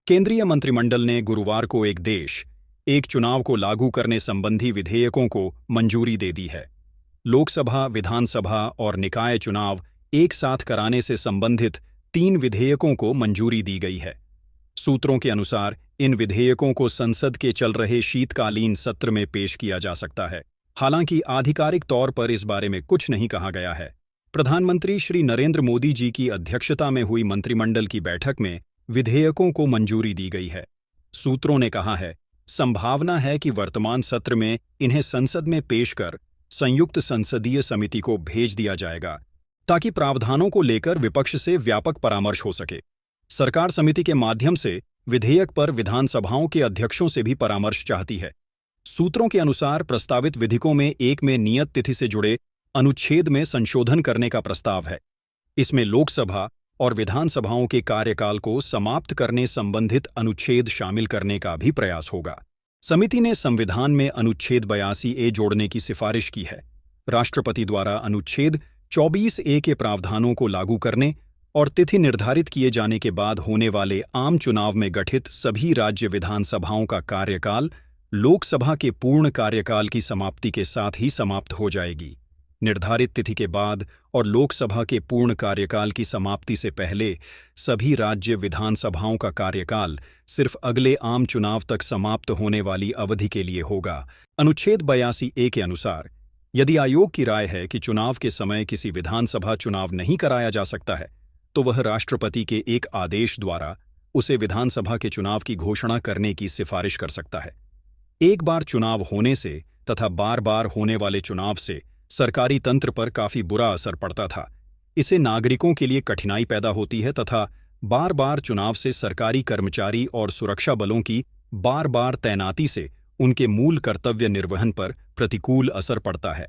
केंद्रीय मंत्रिमंडल ने गुरुवार को एक देश, एक चुनाव को लागू करने संबंधी विधेयकों को मंजूरी दे दी है। लोकसभा, विधानसभा और निकाय चुनाव एक साथ कराने से संबंधित 3 विधेयकों को मंजूरी दी गई है। सूत्रों के अनुसार इन विधेयकों को संसद के चल रहे शीतकालीन सत्र में पेश किया जा सकता है। हालांकि आधिकारिक तौर पर इस बारे में कुछ नहीं कहा गया है। प्रधानमंत्री श्री नरेंद्र मोदी जी की अध्यक्षता में हुई मंत्रिमंडल की बैठक में विधेयकों को मंजूरी दी गई है। सूत्रों ने कहा है, संभावना है कि वर्तमान सत्र में इन्हें संसद में पेश कर संयुक्त संसदीय समिति को भेज दिया जाएगा, ताकि प्रावधानों को लेकर विपक्ष से व्यापक परामर्श हो सके। सरकार समिति के माध्यम से विधेयक पर विधानसभाओं के अध्यक्षों से भी परामर्श चाहती है। सूत्रों के अनुसार प्रस्तावित विधेयकों में एक में नियत तिथि से जुड़े अनुच्छेद में संशोधन करने का प्रस्ताव है। इसमें लोकसभा और विधानसभाओं के कार्यकाल को समाप्त करने संबंधित अनुच्छेद शामिल करने का भी प्रयास होगा। समिति ने संविधान में अनुच्छेद 82A जोड़ने की सिफारिश की है। राष्ट्रपति द्वारा अनुच्छेद 24A के प्रावधानों को लागू करने और तिथि निर्धारित किए जाने के बाद होने वाले आम चुनाव में गठित सभी राज्य विधानसभाओं का कार्यकाल लोकसभा के पूर्ण कार्यकाल की समाप्ति के साथ ही समाप्त हो जाएगी। निर्धारित तिथि के बाद और लोकसभा के पूर्ण कार्यकाल की समाप्ति से पहले सभी राज्य विधानसभाओं का कार्यकाल सिर्फ अगले आम चुनाव तक समाप्त होने वाली अवधि के लिए होगा। अनुच्छेद 82A के अनुसार यदि आयोग की राय है कि चुनाव के समय किसी विधानसभा चुनाव नहीं कराया जा सकता है, तो वह राष्ट्रपति के एक आदेश द्वारा उसे विधानसभा के चुनाव की घोषणा करने की सिफारिश कर सकता है। एक बार चुनाव होने से तथा बार बार होने वाले चुनाव से सरकारी तंत्र पर काफी बुरा असर पड़ता था। इससे नागरिकों के लिए कठिनाई पैदा होती है तथा बार बार चुनाव से सरकारी कर्मचारी और सुरक्षा बलों की बार बार तैनाती से उनके मूल कर्तव्य निर्वहन पर प्रतिकूल असर पड़ता है।